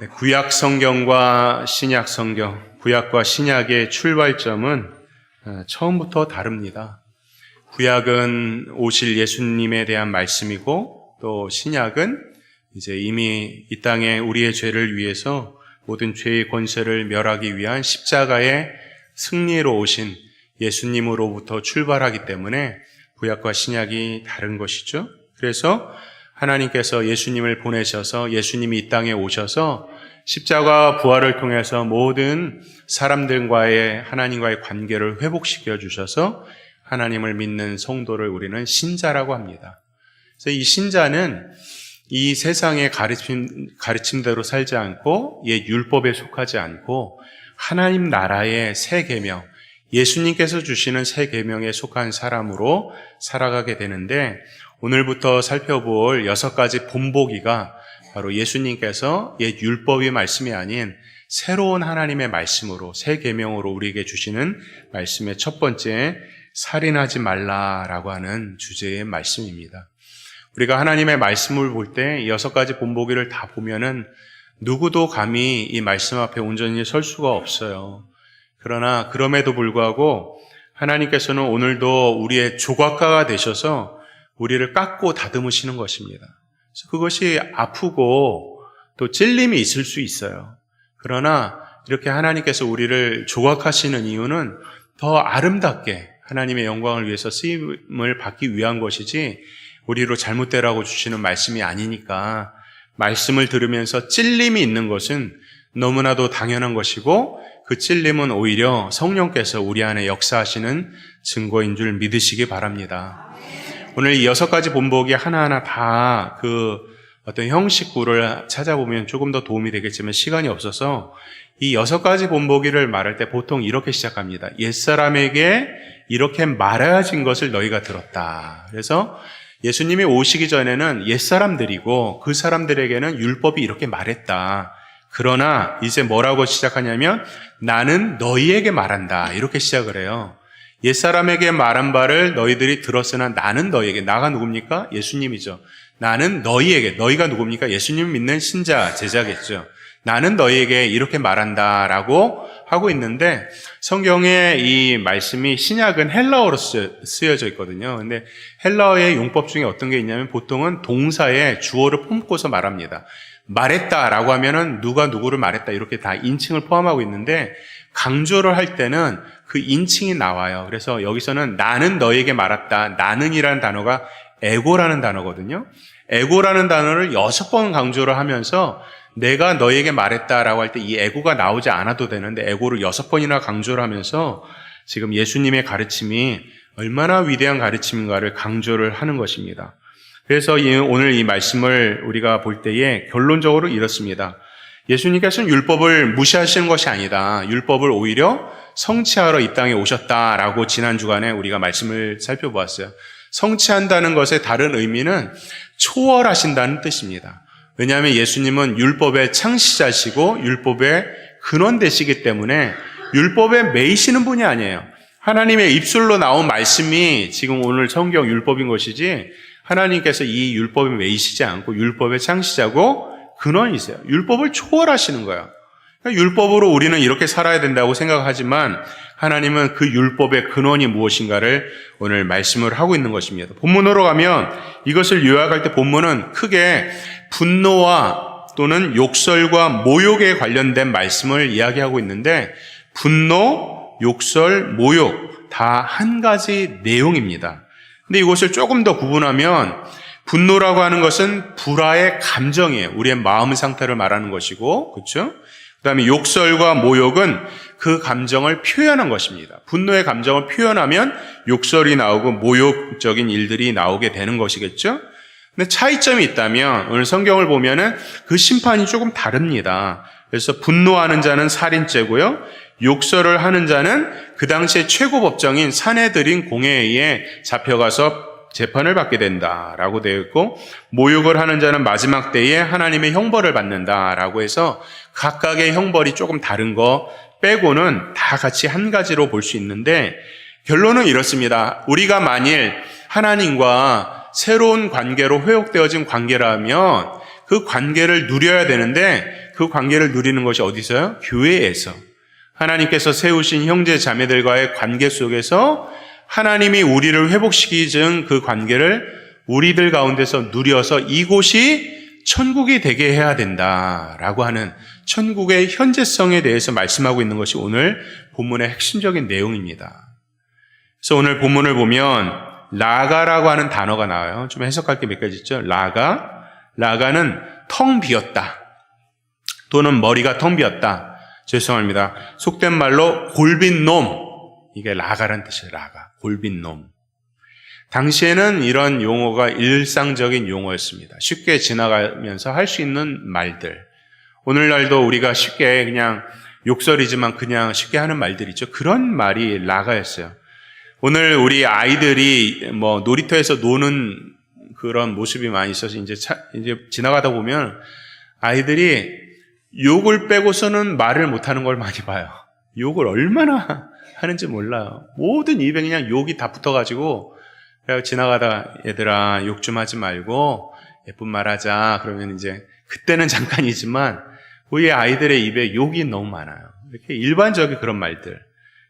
구약 성경과 신약 성경, 구약과 신약의 출발점은 처음부터 다릅니다. 구약은 오실 예수님에 대한 말씀이고, 또 신약은 이제 이미 이 땅에 우리의 죄를 위해서 모든 죄의 권세를 멸하기 위한 십자가의 승리로 오신 예수님으로부터 출발하기 때문에 구약과 신약이 다른 것이죠. 그래서 하나님께서 예수님을 보내셔서 예수님이 이 땅에 오셔서 십자가 부활을 통해서 모든 사람들과의 하나님과의 관계를 회복시켜 주셔서 하나님을 믿는 성도를 우리는 신자라고 합니다. 그래서 이 신자는 이 세상의 가르침대로 살지 않고 옛 율법에 속하지 않고 하나님 나라의 새 계명, 예수님께서 주시는 새 계명에 속한 사람으로 살아가게 되는데, 오늘부터 살펴볼 6가지 본보기가 바로 예수님께서 옛 율법의 말씀이 아닌 새로운 하나님의 말씀으로, 새 계명으로 우리에게 주시는 말씀의 첫 번째, 살인하지 말라라고 하는 주제의 말씀입니다. 우리가 하나님의 말씀을 볼 때 6가지 본보기를 다 보면은 누구도 감히 이 말씀 앞에 온전히 설 수가 없어요. 그러나 그럼에도 불구하고 하나님께서는 오늘도 우리의 조각가가 되셔서 우리를 깎고 다듬으시는 것입니다. 그래서 그것이 아프고 또 찔림이 있을 수 있어요. 그러나 이렇게 하나님께서 우리를 조각하시는 이유는 더 아름답게 하나님의 영광을 위해서 쓰임을 받기 위한 것이지 우리로 잘못되라고 주시는 말씀이 아니니까, 말씀을 들으면서 찔림이 있는 것은 너무나도 당연한 것이고, 그 찔림은 오히려 성령께서 우리 안에 역사하시는 증거인 줄 믿으시기 바랍니다. 오늘 이 6가지 본보기 하나하나 다 그 어떤 형식구를 찾아보면 조금 더 도움이 되겠지만 시간이 없어서 이 6가지 본보기를 말할 때 보통 이렇게 시작합니다. 옛사람에게 이렇게 말하여진 것을 너희가 들었다. 그래서 예수님이 오시기 전에는 옛사람들이고 그 사람들에게는 율법이 이렇게 말했다. 그러나 이제 뭐라고 시작하냐면 나는 너희에게 말한다. 이렇게 시작을 해요. 옛사람에게 말한 바를 너희들이 들었으나 나는 너희에게, 나가 누굽니까? 예수님이죠. 나는 너희에게, 너희가 누굽니까? 예수님 믿는 신자, 제자겠죠. 나는 너희에게 이렇게 말한다라고 하고 있는데, 성경에 이 말씀이 신약은 헬라어로 쓰여져 있거든요. 근데 헬라어의 용법 중에 어떤 게 있냐면 보통은 동사에 주어를 품고서 말합니다. 말했다라고 하면은 누가 누구를 말했다 이렇게 다 인칭을 포함하고 있는데, 강조를 할 때는 그 인칭이 나와요. 그래서 여기서는 나는 너에게 말했다. 나는이라는 단어가 에고라는 단어거든요. 에고라는 단어를 6번 강조를 하면서 내가 너에게 말했다라고 할 때 이 에고가 나오지 않아도 되는데 에고를 6번이나 강조를 하면서 지금 예수님의 가르침이 얼마나 위대한 가르침인가를 강조를 하는 것입니다. 그래서 오늘 이 말씀을 우리가 볼 때에 결론적으로 이렇습니다. 예수님께서는 율법을 무시하시는 것이 아니다. 율법을 오히려 성취하러 이 땅에 오셨다라고 지난 주간에 우리가 말씀을 살펴보았어요. 성취한다는 것의 다른 의미는 초월하신다는 뜻입니다. 왜냐하면 예수님은 율법의 창시자시고 율법의 근원 되시기 때문에 율법에 매이시는 분이 아니에요. 하나님의 입술로 나온 말씀이 지금 오늘 성경 율법인 것이지, 하나님께서 이 율법에 매이시지 않고 율법의 창시자고 근원이세요. 율법을 초월하시는 거예요. 그러니까 율법으로 우리는 이렇게 살아야 된다고 생각하지만 하나님은 그 율법의 근원이 무엇인가를 오늘 말씀을 하고 있는 것입니다. 본문으로 가면 이것을 요약할 때 본문은 크게 분노와 또는 욕설과 모욕에 관련된 말씀을 이야기하고 있는데, 분노, 욕설, 모욕 다 한 가지 내용입니다. 근데 이것을 조금 더 구분하면 분노라고 하는 것은 불화의 감정이에요. 우리의 마음 상태를 말하는 것이고, 그렇죠? 그다음에 욕설과 모욕은 그 감정을 표현한 것입니다. 분노의 감정을 표현하면 욕설이 나오고 모욕적인 일들이 나오게 되는 것이겠죠? 근데 차이점이 있다면 오늘 성경을 보면은 그 심판이 조금 다릅니다. 그래서 분노하는 자는 살인죄고요. 욕설을 하는 자는 그 당시에 최고 법정인 산헤드린 공회에 의해 잡혀가서 재판을 받게 된다라고 되어 있고, 모욕을 하는 자는 마지막 때에 하나님의 형벌을 받는다라고 해서 각각의 형벌이 조금 다른 거 빼고는 다 같이 한 가지로 볼 수 있는데, 결론은 이렇습니다. 우리가 만일 하나님과 새로운 관계로 회복되어진 관계라면 그 관계를 누려야 되는데 그 관계를 누리는 것이 어디서요? 교회에서. 하나님께서 세우신 형제 자매들과의 관계 속에서 하나님이 우리를 회복시키는 그 관계를 우리들 가운데서 누려서 이곳이 천국이 되게 해야 된다라고 하는 천국의 현재성에 대해서 말씀하고 있는 것이 오늘 본문의 핵심적인 내용입니다. 그래서 오늘 본문을 보면 라가라고 하는 단어가 나와요. 좀 해석할 게 몇 가지 있죠. 라가는 텅 비었다 또는 머리가 텅 비었다. 죄송합니다. 속된 말로 골빈 놈, 이게 라가라는 뜻이에요. 라가, 골빈 놈. 당시에는 이런 용어가 일상적인 용어였습니다. 쉽게 지나가면서 할 수 있는 말들. 오늘날도 우리가 쉽게 그냥 욕설이지만 그냥 쉽게 하는 말들 있죠. 그런 말이 라가였어요. 오늘 우리 아이들이 뭐 놀이터에서 노는 그런 모습이 많이 있어서 이제 지나가다 보면 아이들이 욕을 빼고서는 말을 못하는 걸 많이 봐요. 욕을 얼마나 하는지 몰라요. 모든 입에 그냥 욕이 다 붙어가지고 지나가다 얘들아 욕 좀 하지 말고 예쁜 말 하자. 그러면 이제 그때는 잠깐이지만 우리 아이들의 입에 욕이 너무 많아요. 이렇게 일반적인 그런 말들.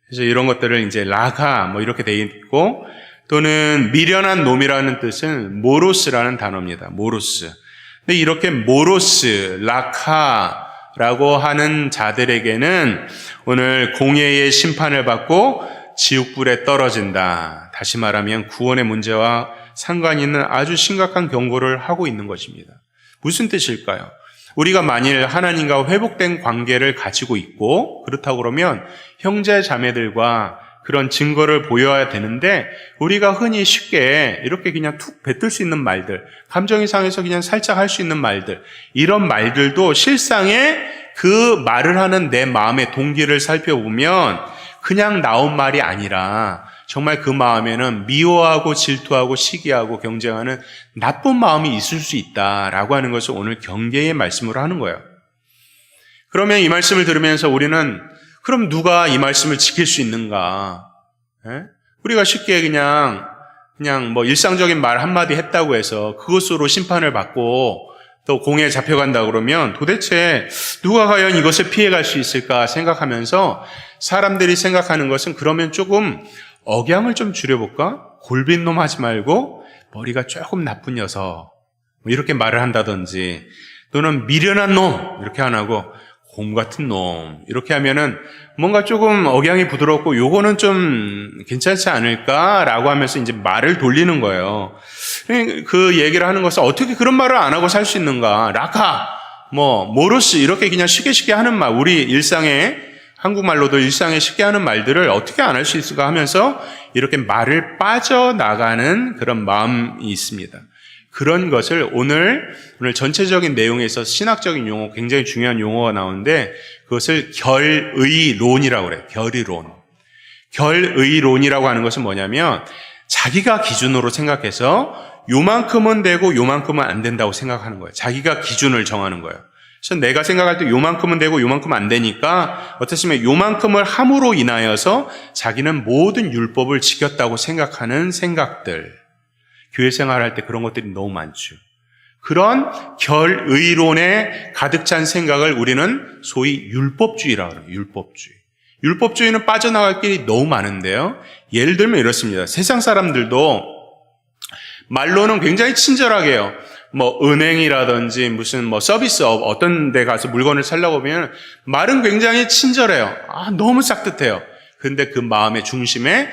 그래서 이런 것들을 이제 라가 뭐 이렇게 돼 있고 또는 미련한 놈이라는 뜻은 모로스라는 단어입니다. 모로스. 근데 이렇게 모로스, 라카라고 하는 자들에게는 오늘 공회의 심판을 받고 지옥불에 떨어진다. 다시 말하면 구원의 문제와 상관이 있는 아주 심각한 경고를 하고 있는 것입니다. 무슨 뜻일까요? 우리가 만일 하나님과 회복된 관계를 가지고 있고 그렇다고 그러면 형제 자매들과 그런 증거를 보여야 되는데 우리가 흔히 쉽게 이렇게 그냥 툭 뱉을 수 있는 말들, 감정이 상해서 그냥 살짝 할 수 있는 말들, 이런 말들도 실상에 그 말을 하는 내 마음의 동기를 살펴보면 그냥 나온 말이 아니라 정말 그 마음에는 미워하고 질투하고 시기하고 경쟁하는 나쁜 마음이 있을 수 있다라고 하는 것을 오늘 경계의 말씀으로 하는 거예요. 그러면 이 말씀을 들으면서 우리는 그럼 누가 이 말씀을 지킬 수 있는가? 우리가 쉽게 그냥 뭐 일상적인 말 한마디 했다고 해서 그것으로 심판을 받고 또 공에 잡혀간다 그러면 도대체 누가 과연 이것을 피해갈 수 있을까 생각하면서 사람들이 생각하는 것은 그러면 조금 억양을 좀 줄여볼까? 골빈 놈 하지 말고 머리가 조금 나쁜 녀석 뭐 이렇게 말을 한다든지 또는 미련한 놈 이렇게 안 하고 곰 같은 놈 이렇게 하면은 뭔가 조금 억양이 부드럽고 요거는 좀 괜찮지 않을까라고 하면서 이제 말을 돌리는 거예요. 그 얘기를 하는 것은 어떻게 그런 말을 안 하고 살 수 있는가? 라카, 모로스 이렇게 그냥 쉽게 하는 말, 우리 일상에 한국말로도 일상에 쉽게 하는 말들을 어떻게 안 할 수 있을까 하면서 이렇게 말을 빠져나가는 그런 마음이 있습니다. 그런 것을 오늘 전체적인 내용에서 신학적인 용어, 굉장히 중요한 용어가 나오는데 그것을 결의론이라고 그래요. 결의론. 결의론이라고 하는 것은 뭐냐면 자기가 기준으로 생각해서 요만큼은 되고 요만큼은 안 된다고 생각하는 거예요. 자기가 기준을 정하는 거예요. 그래서 내가 생각할 때 요만큼은 되고 요만큼은 안 되니까 어떻으면 요만큼을 함으로 인하여서 자기는 모든 율법을 지켰다고 생각하는 생각들. 교회 생활할 때 그런 것들이 너무 많죠. 그런 결의론에 가득 찬 생각을 우리는 소위 율법주의라고 해요. 율법주의. 율법주의는 빠져나갈 길이 너무 많은데요. 예를 들면 이렇습니다. 세상 사람들도 말로는 굉장히 친절하게 해요. 은행이라든지 무슨 서비스업 어떤 데 가서 물건을 사려고 하면 말은 굉장히 친절해요. 너무 싹듯해요. 근데 그 마음의 중심에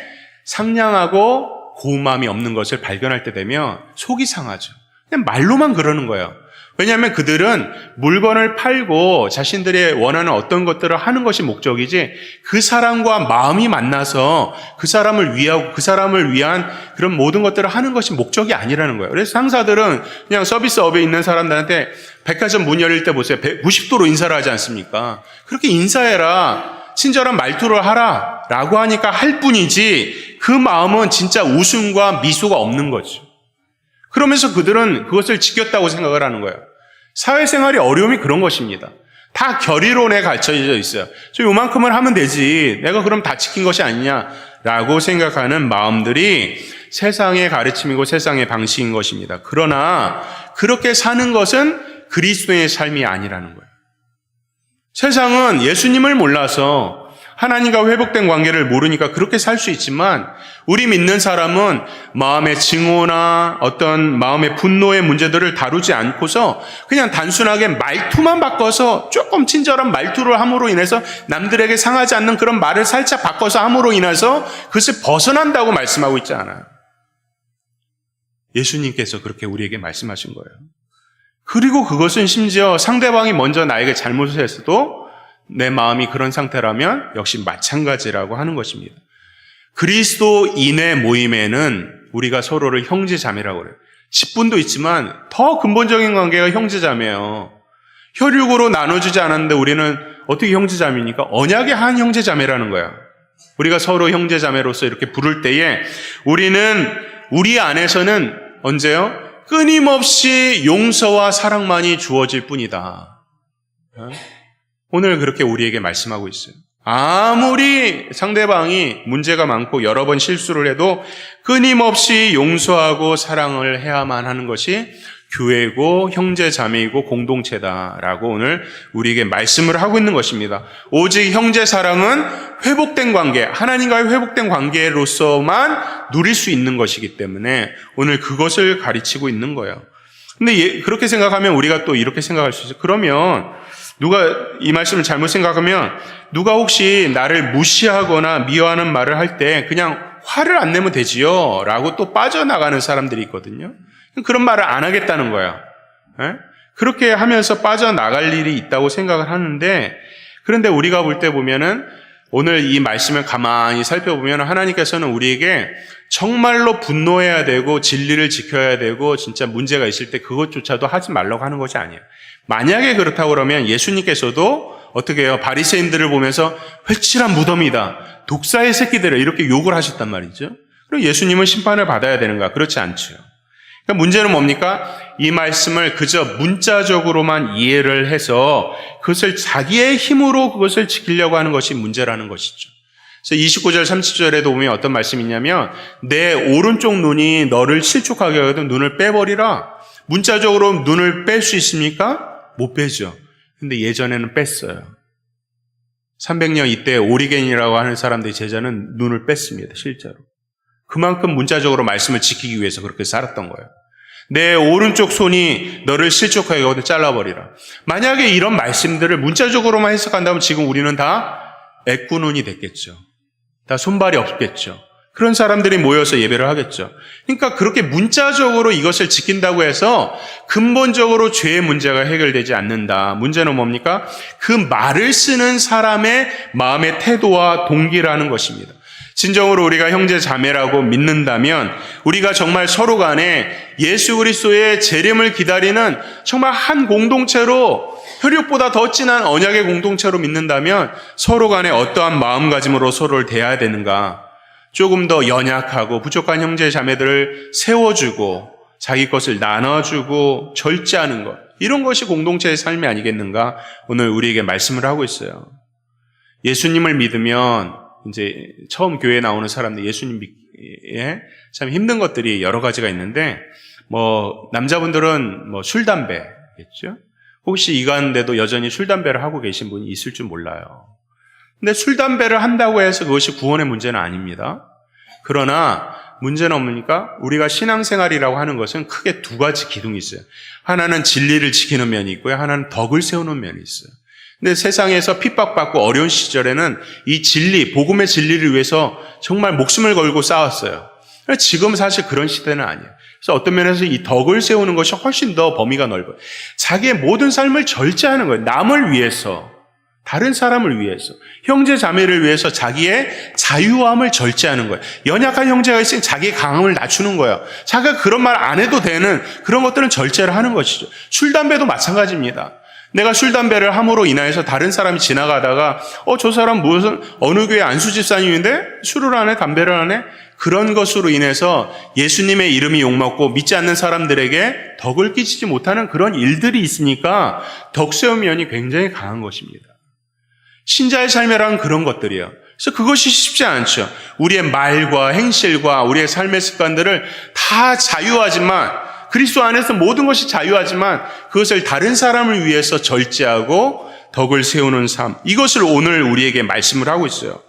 상냥하고 고운 마음이 없는 것을 발견할 때 되면 속이 상하죠. 그냥 말로만 그러는 거예요. 왜냐하면 그들은 물건을 팔고 자신들이 원하는 어떤 것들을 하는 것이 목적이지 그 사람과 마음이 만나서 그 사람을 위하고 그 사람을 위한 그런 모든 것들을 하는 것이 목적이 아니라는 거예요. 그래서 상사들은 그냥 서비스업에 있는 사람들한테 백화점 문 열릴 때 보세요. 190도로 인사를 하지 않습니까? 그렇게 인사해라. 친절한 말투를 하라. 라고 하니까 할 뿐이지 그 마음은 진짜 웃음과 미소가 없는 거죠. 그러면서 그들은 그것을 지켰다고 생각을 하는 거예요. 사회생활의 어려움이 그런 것입니다. 다 결의론에 갇혀져 있어요. 저 요만큼은 하면 되지. 내가 그럼 다 지킨 것이 아니냐라고 생각하는 마음들이 세상의 가르침이고 세상의 방식인 것입니다. 그러나 그렇게 사는 것은 그리스도의 삶이 아니라는 거예요. 세상은 예수님을 몰라서 하나님과 회복된 관계를 모르니까 그렇게 살 수 있지만 우리 믿는 사람은 마음의 증오나 어떤 마음의 분노의 문제들을 다루지 않고서 그냥 단순하게 말투만 바꿔서 조금 친절한 말투를 함으로 인해서 남들에게 상하지 않는 그런 말을 살짝 바꿔서 함으로 인해서 그것을 벗어난다고 말씀하고 있지 않아요. 예수님께서 그렇게 우리에게 말씀하신 거예요. 그리고 그것은 심지어 상대방이 먼저 나에게 잘못을 했어도 내 마음이 그런 상태라면 역시 마찬가지라고 하는 것입니다. 그리스도인의 모임에는 우리가 서로를 형제자매라고 그래요. 직분도 있지만 더 근본적인 관계가 형제자매예요. 혈육으로 나눠주지 않았는데 우리는 어떻게 형제자매입니까? 언약의 한 형제자매라는 거야. 우리가 서로 형제자매로서 이렇게 부를 때에 우리는 우리 안에서는 언제요? 끊임없이 용서와 사랑만이 주어질 뿐이다. 오늘 그렇게 우리에게 말씀하고 있어요. 아무리 상대방이 문제가 많고 여러 번 실수를 해도 끊임없이 용서하고 사랑을 해야만 하는 것이 교회고 형제자매이고 공동체다라고 오늘 우리에게 말씀을 하고 있는 것입니다. 오직 형제 사랑은 회복된 관계, 하나님과의 회복된 관계로서만 누릴 수 있는 것이기 때문에 오늘 그것을 가르치고 있는 거예요. 근데 그렇게 생각하면 우리가 또 이렇게 생각할 수 있어요. 그러면 누가 이 말씀을 잘못 생각하면 누가 혹시 나를 무시하거나 미워하는 말을 할 때 그냥 화를 안 내면 되지요 라고 또 빠져나가는 사람들이 있거든요. 그런 말을 안 하겠다는 거야. 그렇게 하면서 빠져나갈 일이 있다고 생각을 하는데, 그런데 우리가 볼 때 보면은 오늘 이 말씀을 가만히 살펴보면 하나님께서는 우리에게 정말로 분노해야 되고 진리를 지켜야 되고 진짜 문제가 있을 때 그것조차도 하지 말라고 하는 것이 아니에요. 만약에 그렇다고 그러면 예수님께서도 어떻게 해요? 바리새인들을 보면서 회칠한 무덤이다, 독사의 새끼들을 이렇게 욕을 하셨단 말이죠. 그럼 예수님은 심판을 받아야 되는가? 그렇지 않죠. 그러니까 문제는 뭡니까? 이 말씀을 그저 문자적으로만 이해를 해서 그것을 자기의 힘으로 그것을 지키려고 하는 것이 문제라는 것이죠. 그래서 29절 30절에도 보면 어떤 말씀이 있냐면 내 오른쪽 눈이 너를 실족하게 하거든 눈을 빼버리라. 문자적으로 눈을 뺄 수 있습니까? 못 빼죠. 근데 예전에는 뺐어요. 300년 이때 오리겐이라고 하는 사람들의 제자는 눈을 뺐습니다. 실제로. 그만큼 문자적으로 말씀을 지키기 위해서 그렇게 살았던 거예요. 내 오른쪽 손이 너를 실족하게 하거든 잘라버리라. 만약에 이런 말씀들을 문자적으로만 해석한다면 지금 우리는 다 애꾸눈이 됐겠죠. 다 손발이 없겠죠. 그런 사람들이 모여서 예배를 하겠죠. 그러니까 그렇게 문자적으로 이것을 지킨다고 해서 근본적으로 죄의 문제가 해결되지 않는다. 문제는 뭡니까? 그 말을 쓰는 사람의 마음의 태도와 동기라는 것입니다. 진정으로 우리가 형제 자매라고 믿는다면 우리가 정말 서로 간에 예수 그리스도의 재림을 기다리는 정말 한 공동체로 혈육보다 더 진한 언약의 공동체로 믿는다면 서로 간에 어떠한 마음가짐으로 서로를 대해야 되는가? 조금 더 연약하고 부족한 형제 자매들을 세워주고 자기 것을 나눠주고 절제하는 것, 이런 것이 공동체의 삶이 아니겠는가? 오늘 우리에게 말씀을 하고 있어요. 예수님을 믿으면 이제 처음 교회에 나오는 사람들 예수님 믿기에 참 힘든 것들이 여러 가지가 있는데 남자분들은 술, 담배겠죠? 혹시 이 가운데도 여전히 술, 담배를 하고 계신 분이 있을 줄 몰라요. 근데 술, 담배를 한다고 해서 그것이 구원의 문제는 아닙니다. 그러나 문제는 뭡니까? 우리가 신앙생활이라고 하는 것은 크게 두 가지 기둥이 있어요. 하나는 진리를 지키는 면이 있고요. 하나는 덕을 세우는 면이 있어요. 근데 세상에서 핍박받고 어려운 시절에는 이 진리, 복음의 진리를 위해서 정말 목숨을 걸고 싸웠어요. 지금 사실 그런 시대는 아니에요. 그래서 어떤 면에서 이 덕을 세우는 것이 훨씬 더 범위가 넓어요. 자기의 모든 삶을 절제하는 거예요. 남을 위해서, 다른 사람을 위해서, 형제 자매를 위해서 자기의 자유함을 절제하는 거예요. 연약한 형제가 있으면 자기의 강함을 낮추는 거예요. 자기가 그런 말 안 해도 되는 그런 것들은 절제를 하는 것이죠. 술, 담배도 마찬가지입니다. 내가 술, 담배를 함으로 인하여서 다른 사람이 지나가다가 저 사람 무슨 어느 교회 안수 집사님인데 술을 안 해, 담배를 안 해? 그런 것으로 인해서 예수님의 이름이 욕먹고 믿지 않는 사람들에게 덕을 끼치지 못하는 그런 일들이 있으니까 덕세움 면이 굉장히 강한 것입니다. 신자의 삶이란 그런 것들이에요. 그래서 그것이 쉽지 않죠. 우리의 말과 행실과 우리의 삶의 습관들을 다 자유하지만 그리스도 안에서 모든 것이 자유하지만 그것을 다른 사람을 위해서 절제하고 덕을 세우는 삶, 이것을 오늘 우리에게 말씀을 하고 있어요.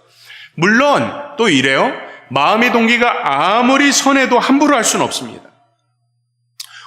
물론 또 이래요. 마음의 동기가 아무리 선해도 함부로 할 수는 없습니다.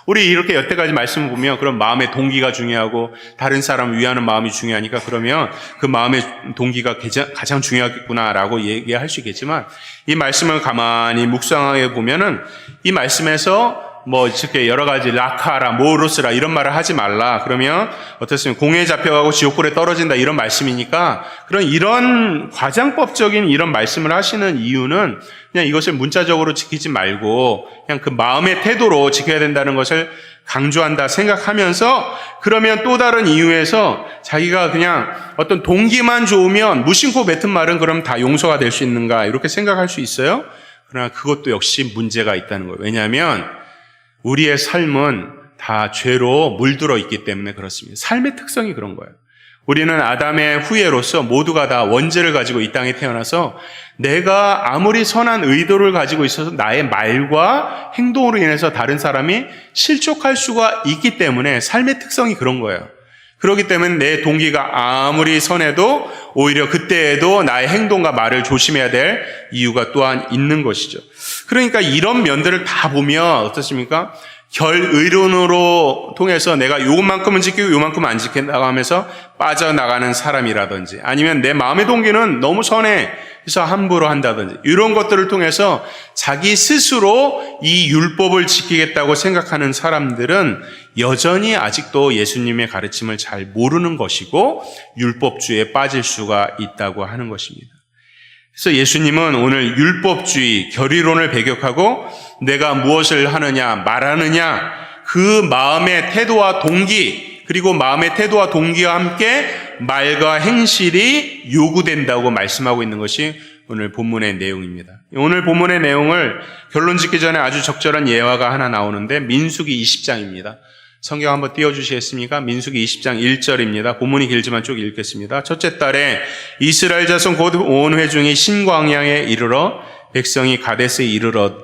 우리 이렇게 여태까지 말씀을 보면 그럼 마음의 동기가 중요하고 다른 사람을 위하는 마음이 중요하니까 그러면 그 마음의 동기가 가장 중요하겠구나라고 얘기할 수 있겠지만, 이 말씀을 가만히 묵상하게 보면은 이 말씀에서 뭐 이렇게 여러 가지 라카라, 모로스라 이런 말을 하지 말라, 그러면 어떻습니까? 공에 잡혀가고 지옥불에 떨어진다 이런 말씀이니까, 이런 과장법적인 이런 말씀을 하시는 이유는 그냥 이것을 문자적으로 지키지 말고 그냥 그 마음의 태도로 지켜야 된다는 것을 강조한다 생각하면서, 그러면 또 다른 이유에서 자기가 그냥 어떤 동기만 좋으면 무심코 뱉은 말은 그럼 다 용서가 될 수 있는가 이렇게 생각할 수 있어요. 그러나 그것도 역시 문제가 있다는 거예요. 왜냐하면 우리의 삶은 다 죄로 물들어 있기 때문에 그렇습니다. 삶의 특성이 그런 거예요. 우리는 아담의 후예로서 모두가 다 원죄를 가지고 이 땅에 태어나서 내가 아무리 선한 의도를 가지고 있어서 나의 말과 행동으로 인해서 다른 사람이 실족할 수가 있기 때문에 삶의 특성이 그런 거예요. 그렇기 때문에 내 동기가 아무리 선해도 오히려 그때에도 나의 행동과 말을 조심해야 될 이유가 또한 있는 것이죠. 그러니까 이런 면들을 다 보면 어떻습니까? 결의론으로 통해서 내가 요만큼은 지키고 요만큼은 안 지킨다고 하면서 빠져나가는 사람이라든지, 아니면 내 마음의 동기는 너무 선해서 함부로 한다든지, 이런 것들을 통해서 자기 스스로 이 율법을 지키겠다고 생각하는 사람들은 여전히 아직도 예수님의 가르침을 잘 모르는 것이고 율법주의에 빠질 수가 있다고 하는 것입니다. 그래서 예수님은 오늘 율법주의, 결의론을 배격하고 내가 무엇을 하느냐, 말하느냐, 그 마음의 태도와 동기, 그리고 마음의 태도와 동기와 함께 말과 행실이 요구된다고 말씀하고 있는 것이 오늘 본문의 내용입니다. 오늘 본문의 내용을 결론 짓기 전에 아주 적절한 예화가 하나 나오는데 민수기 20장입니다. 성경 한번 띄워주시겠습니까? 민수기 20장 1절입니다. 본문이 길지만 쭉 읽겠습니다. 첫째 달에 이스라엘 자손 곧 온 회중이 신광야에 이르러 백성이 가데스에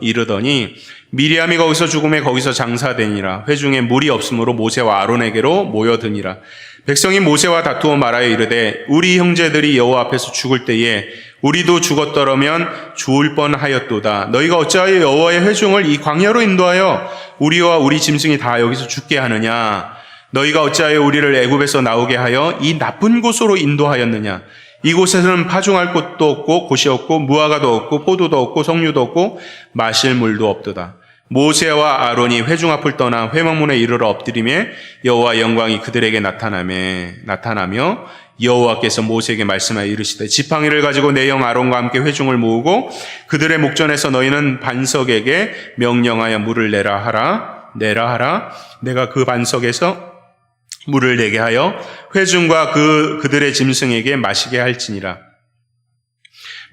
이르더니 미리암이 거기서 죽음에 거기서 장사되니라. 회중에 물이 없으므로 모세와 아론에게로 모여드니라. 백성이 모세와 다투어 말하여 이르되 우리 형제들이 여호와 앞에서 죽을 때에 우리도 죽었더라면 죽을 뻔하였도다. 너희가 어찌하여 여호와의 회중을 이 광야로 인도하여 우리와 우리 짐승이 다 여기서 죽게 하느냐? 너희가 어찌하여 우리를 애굽에서 나오게 하여 이 나쁜 곳으로 인도하였느냐? 이곳에서는 파종할 곳도 없고 곳이 없고 무화과도 없고 포도도 없고 석류도 없고 마실 물도 없도다. 모세와 아론이 회중 앞을 떠나 회막문에 이르러 엎드리매 여호와의 영광이 그들에게 나타나며 여호와께서 모세에게 말씀하여 이르시되 지팡이를 가지고 내 형 아론과 함께 회중을 모으고 그들의 목전에서 너희는 반석에게 명령하여 물을 내라 하라. 내가 그 반석에서 물을 내게 하여 회중과 그들의 짐승에게 마시게 할지니라.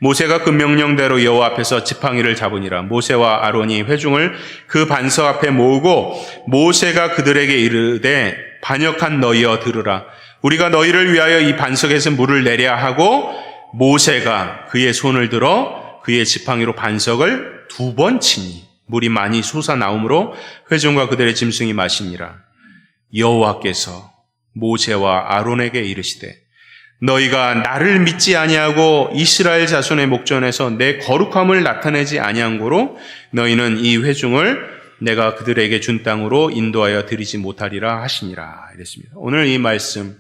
모세가 그 명령대로 여호와 앞에서 지팡이를 잡으니라. 모세와 아론이 회중을 그 반석 앞에 모으고 모세가 그들에게 이르되 반역한 너희여 들으라. 우리가 너희를 위하여 이 반석에서 물을 내려 하고 모세가 그의 손을 들어 그의 지팡이로 반석을 2번 치니 물이 많이 솟아나오므로 회중과 그들의 짐승이 마시니라. 여호와께서 모세와 아론에게 이르시되 너희가 나를 믿지 아니하고 이스라엘 자손의 목전에서 내 거룩함을 나타내지 아니한 고로 너희는 이 회중을 내가 그들에게 준 땅으로 인도하여 드리지 못하리라 하시니라. 이랬습니다. 오늘 이 말씀,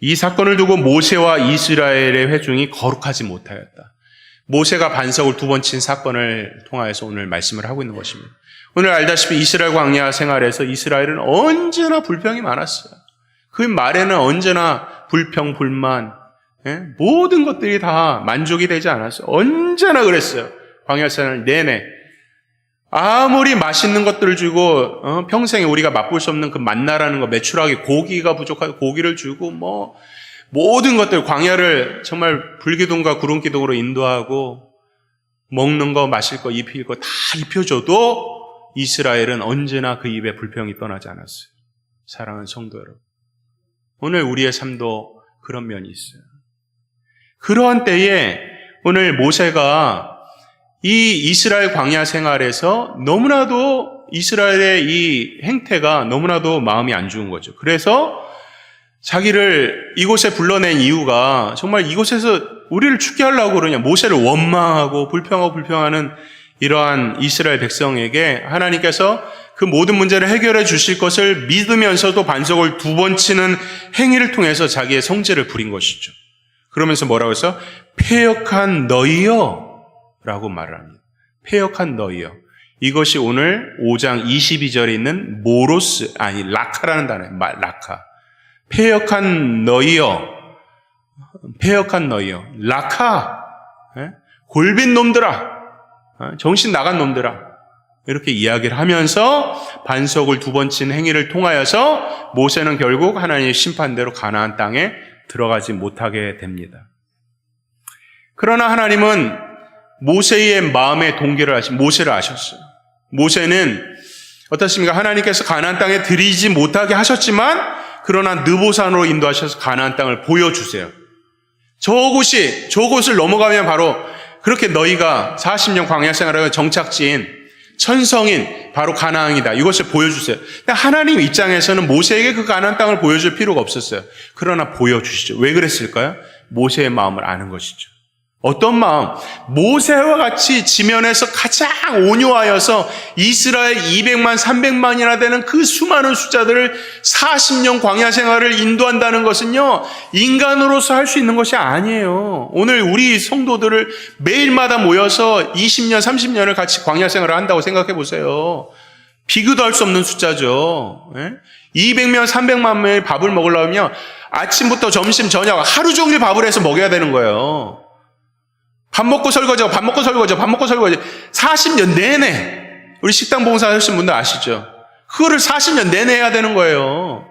이 사건을 두고 모세와 이스라엘의 회중이 거룩하지 못하였다. 모세가 반석을 2번 친 사건을 통하여서 오늘 말씀을 하고 있는 것입니다. 오늘 알다시피 이스라엘 광야 생활에서 이스라엘은 언제나 불평이 많았어요. 그 말에는 언제나 불평, 불만, 모든 것들이 다 만족이 되지 않았어요. 언제나 그랬어요. 광야 생활 내내. 아무리 맛있는 것들을 주고 평생에 우리가 맛볼 수 없는 그 만나라는 거, 매출하게 고기가 부족하고 고기를 주고 모든 것들, 광야를 정말 불기둥과 구름기둥으로 인도하고 먹는 거, 마실 거, 입힐 거 다 입혀줘도 이스라엘은 언제나 그 입에 불평이 떠나지 않았어요. 사랑하는 성도 여러분, 오늘 우리의 삶도 그런 면이 있어요. 그러한 때에 오늘 모세가 이 이스라엘 광야 생활에서 너무나도 이스라엘의 이 행태가 너무나도 마음이 안 좋은 거죠. 그래서 자기를 이곳에 불러낸 이유가 정말 이곳에서 우리를 죽게 하려고 그러냐. 모세를 원망하고 불평하는 이러한 이스라엘 백성에게 하나님께서 그 모든 문제를 해결해 주실 것을 믿으면서도 반석을 2번 치는 행위를 통해서 자기의 성질을 부린 것이죠. 그러면서 뭐라고 해서 패역한 너희여 라고 말을 합니다. 패역한 너희여. 이것이 오늘 5장 22절에 있는 라카라는 단어예요. 라카. 패역한 너희여. 라카. 골빈 놈들아. 정신 나간 놈들아. 이렇게 이야기를 하면서 반석을 2번 친 행위를 통하여서 모세는 결국 하나님의 심판대로 가나안 땅에 들어가지 못하게 됩니다. 그러나 하나님은 모세의 마음의 동기를 모세를 아셨어요. 모세는 어떻습니까? 하나님께서 가나안 땅에 들이지 못하게 하셨지만 그러나 느보산으로 인도하셔서 가나안 땅을 보여주세요. 저곳을 넘어가면 바로 그렇게 너희가 40년 광야 생활의 정착지인 천성인 바로 가나안이다. 이것을 보여주세요. 근데 하나님 입장에서는 모세에게 그 가나안 땅을 보여줄 필요가 없었어요. 그러나 보여주시죠. 왜 그랬을까요? 모세의 마음을 아는 것이죠. 어떤 마음? 모세와 같이 지면에서 가장 온유하여서 이스라엘 200만, 300만이나 되는 그 수많은 숫자들을 40년 광야 생활을 인도한다는 것은요, 인간으로서 할 수 있는 것이 아니에요. 오늘 우리 성도들을 매일마다 모여서 20년, 30년을 같이 광야 생활을 한다고 생각해 보세요. 비교도 할 수 없는 숫자죠. 200명, 300만 명의 밥을 먹으려면 아침부터 점심, 저녁 하루 종일 밥을 해서 먹여야 되는 거예요. 밥 먹고 설거지. 40년 내내. 우리 식당 봉사 하신 분들 아시죠? 그거를 40년 내내 해야 되는 거예요.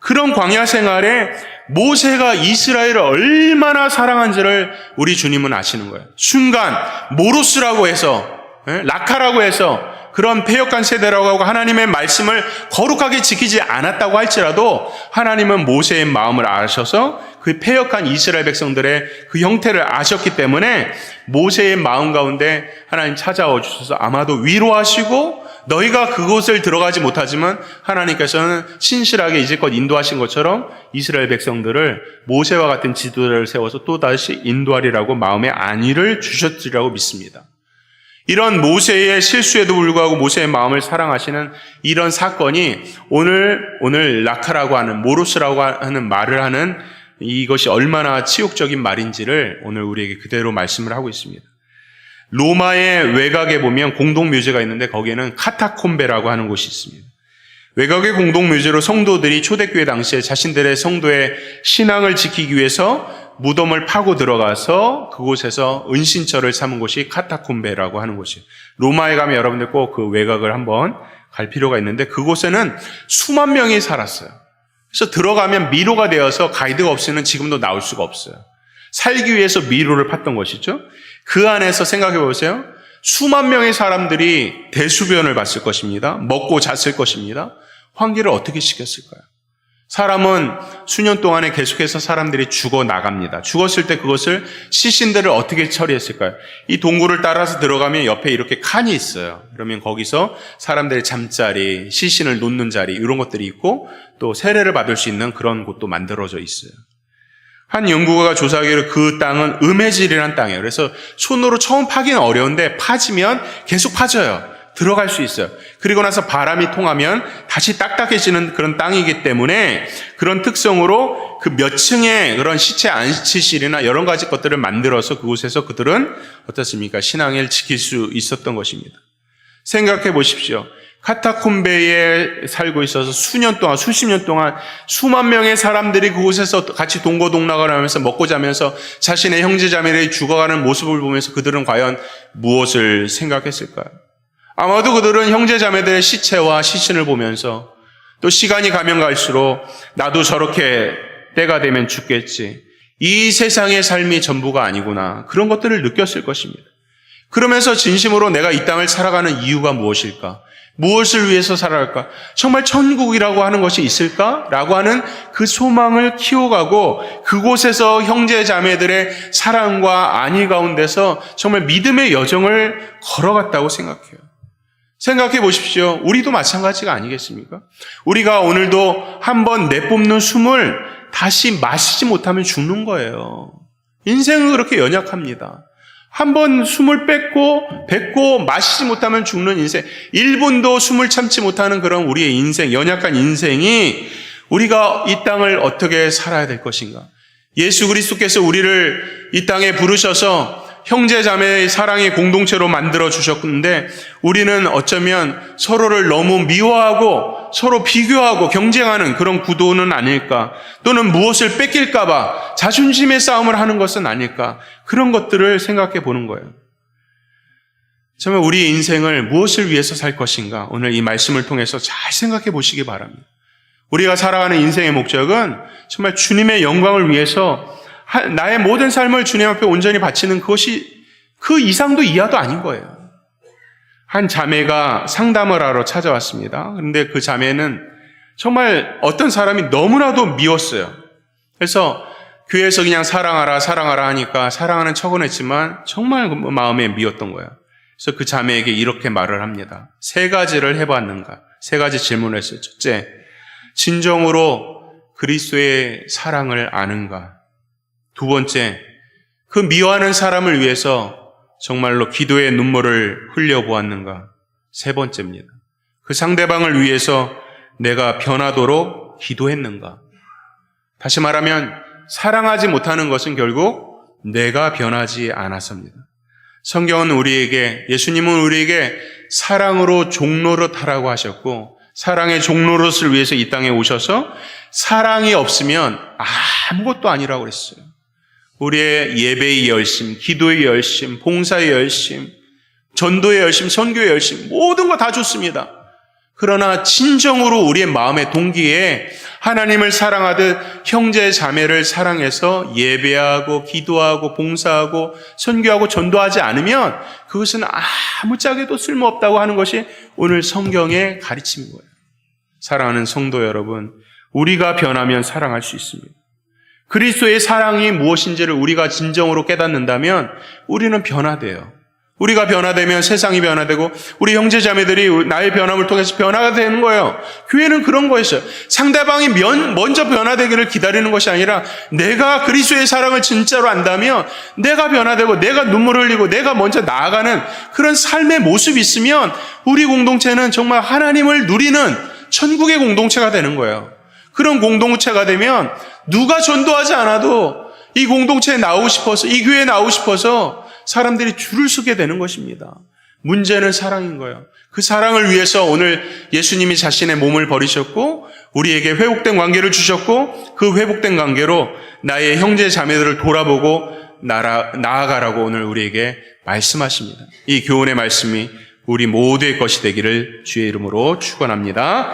그런 광야 생활에 모세가 이스라엘을 얼마나 사랑한지를 우리 주님은 아시는 거예요. 순간 모로스라고 해서, 라카라고 해서 그런 패역한 세대라고 하고 하나님의 말씀을 거룩하게 지키지 않았다고 할지라도 하나님은 모세의 마음을 아셔서 그 패역한 이스라엘 백성들의 그 형태를 아셨기 때문에 모세의 마음 가운데 하나님 찾아와 주셔서 아마도 위로하시고 너희가 그곳을 들어가지 못하지만 하나님께서는 신실하게 이제껏 인도하신 것처럼 이스라엘 백성들을 모세와 같은 지도자를 세워서 또다시 인도하리라고 마음의 안위를 주셨으리라고 믿습니다. 이런 모세의 실수에도 불구하고 모세의 마음을 사랑하시는 이런 사건이 오늘 라카라고 하는 모로스라고 하는 말을 하는 이것이 얼마나 치욕적인 말인지를 오늘 우리에게 그대로 말씀을 하고 있습니다. 로마의 외곽에 보면 공동묘지가 있는데 거기에는 카타콤베라고 하는 곳이 있습니다. 외곽의 공동묘지로 성도들이 초대교회 당시에 자신들의 성도의 신앙을 지키기 위해서 무덤을 파고 들어가서 그곳에서 은신처를 삼은 곳이 카타콤베라고 하는 곳이에요. 로마에 가면 여러분들 꼭 그 외곽을 한번 갈 필요가 있는데 그곳에는 수만 명이 살았어요. 그래서 들어가면 미로가 되어서 가이드가 없이는 지금도 나올 수가 없어요. 살기 위해서 미로를 팠던 것이죠. 그 안에서 생각해 보세요. 수만 명의 사람들이 대수변을 봤을 것입니다. 먹고 잤을 것입니다. 환기를 어떻게 시켰을까요? 사람은 수년 동안에 계속해서 사람들이 죽어나갑니다. 죽었을 때 그것을 시신들을 어떻게 처리했을까요? 이 동굴을 따라서 들어가면 옆에 이렇게 칸이 있어요. 그러면 거기서 사람들의 잠자리, 시신을 놓는 자리 이런 것들이 있고 또 세례를 받을 수 있는 그런 곳도 만들어져 있어요. 한 연구가가 조사하기로 그 땅은 음해질이라는 땅이에요. 그래서 손으로 처음 파기는 어려운데 파지면 계속 파져요. 들어갈 수 있어요. 그리고 나서 바람이 통하면 다시 딱딱해지는 그런 땅이기 때문에 그런 특성으로 그 몇 층의 그런 시체 안치실이나 여러 가지 것들을 만들어서 그곳에서 그들은 어떻습니까? 신앙을 지킬 수 있었던 것입니다. 생각해 보십시오. 카타콤베에 살고 있어서 수년 동안, 수십 년 동안 수만 명의 사람들이 그곳에서 같이 동거동락을 하면서 먹고 자면서 자신의 형제자매들이 죽어가는 모습을 보면서 그들은 과연 무엇을 생각했을까요? 아마도 그들은 형제자매들의 시체와 시신을 보면서 또 시간이 가면 갈수록 나도 저렇게 때가 되면 죽겠지. 이 세상의 삶이 전부가 아니구나. 그런 것들을 느꼈을 것입니다. 그러면서 진심으로 내가 이 땅을 살아가는 이유가 무엇일까? 무엇을 위해서 살아갈까? 정말 천국이라고 하는 것이 있을까? 라고 하는 그 소망을 키워가고 그곳에서 형제 자매들의 사랑과 안위 가운데서 정말 믿음의 여정을 걸어갔다고 생각해요. 생각해 보십시오. 우리도 마찬가지가 아니겠습니까? 우리가 오늘도 한번 내뿜는 숨을 다시 마시지 못하면 죽는 거예요. 인생은 그렇게 연약합니다. 한번 숨을 뱉고 마시지 못하면 죽는 인생, 1분도 숨을 참지 못하는 그런 우리의 인생, 연약한 인생이 우리가 이 땅을 어떻게 살아야 될 것인가? 예수 그리스도께서 우리를 이 땅에 부르셔서 형제 자매의 사랑의 공동체로 만들어 주셨는데 우리는 어쩌면 서로를 너무 미워하고 서로 비교하고 경쟁하는 그런 구도는 아닐까? 또는 무엇을 뺏길까 봐 자존심의 싸움을 하는 것은 아닐까? 그런 것들을 생각해 보는 거예요. 정말 우리 인생을 무엇을 위해서 살 것인가? 오늘 이 말씀을 통해서 잘 생각해 보시기 바랍니다. 우리가 살아가는 인생의 목적은 정말 주님의 영광을 위해서 나의 모든 삶을 주님 앞에 온전히 바치는 그것이 그 이상도 이하도 아닌 거예요. 한 자매가 상담을 하러 찾아왔습니다. 그런데 그 자매는 정말 어떤 사람이 너무나도 미웠어요. 그래서 교회에서 그냥 사랑하라 하니까 사랑하는 척은 했지만 정말 마음에 미웠던 거예요. 그래서 그 자매에게 이렇게 말을 합니다. 3가지를 해봤는가? 3가지 질문을 했어요. 첫째, 진정으로 그리스도의 사랑을 아는가? 2번째, 그 미워하는 사람을 위해서 정말로 기도의 눈물을 흘려보았는가? 3번째입니다. 그 상대방을 위해서 내가 변하도록 기도했는가? 다시 말하면 사랑하지 못하는 것은 결국 내가 변하지 않아서입니다. 성경은 예수님은 우리에게 사랑으로 종노릇하라고 하셨고 사랑의 종노릇을 위해서 이 땅에 오셔서 사랑이 없으면 아무것도 아니라고 그랬어요. 우리의 예배의 열심, 기도의 열심, 봉사의 열심, 전도의 열심, 선교의 열심, 모든 거 다 좋습니다. 그러나 진정으로 우리의 마음의 동기에 하나님을 사랑하듯 형제 자매를 사랑해서 예배하고 기도하고 봉사하고 선교하고 전도하지 않으면 그것은 아무짝에도 쓸모없다고 하는 것이 오늘 성경의 가르침인 거예요. 사랑하는 성도 여러분, 우리가 변하면 사랑할 수 있습니다. 그리스도의 사랑이 무엇인지를 우리가 진정으로 깨닫는다면 우리는 변화돼요. 우리가 변화되면 세상이 변화되고 우리 형제자매들이 나의 변함을 통해서 변화가 되는 거예요. 교회는 그런 거였어요. 상대방이 먼저 변화되기를 기다리는 것이 아니라 내가 그리스도의 사랑을 진짜로 안다면 내가 변화되고 내가 눈물을 흘리고 내가 먼저 나아가는 그런 삶의 모습이 있으면 우리 공동체는 정말 하나님을 누리는 천국의 공동체가 되는 거예요. 그런 공동체가 되면 누가 전도하지 않아도 이 공동체에 나오고 싶어서, 이 교회에 나오고 싶어서 사람들이 줄을 서게 되는 것입니다. 문제는 사랑인 거예요. 그 사랑을 위해서 오늘 예수님이 자신의 몸을 버리셨고 우리에게 회복된 관계를 주셨고 그 회복된 관계로 나의 형제 자매들을 돌아보고 나아가라고 오늘 우리에게 말씀하십니다. 이 교훈의 말씀이 우리 모두의 것이 되기를 주의 이름으로 축원합니다.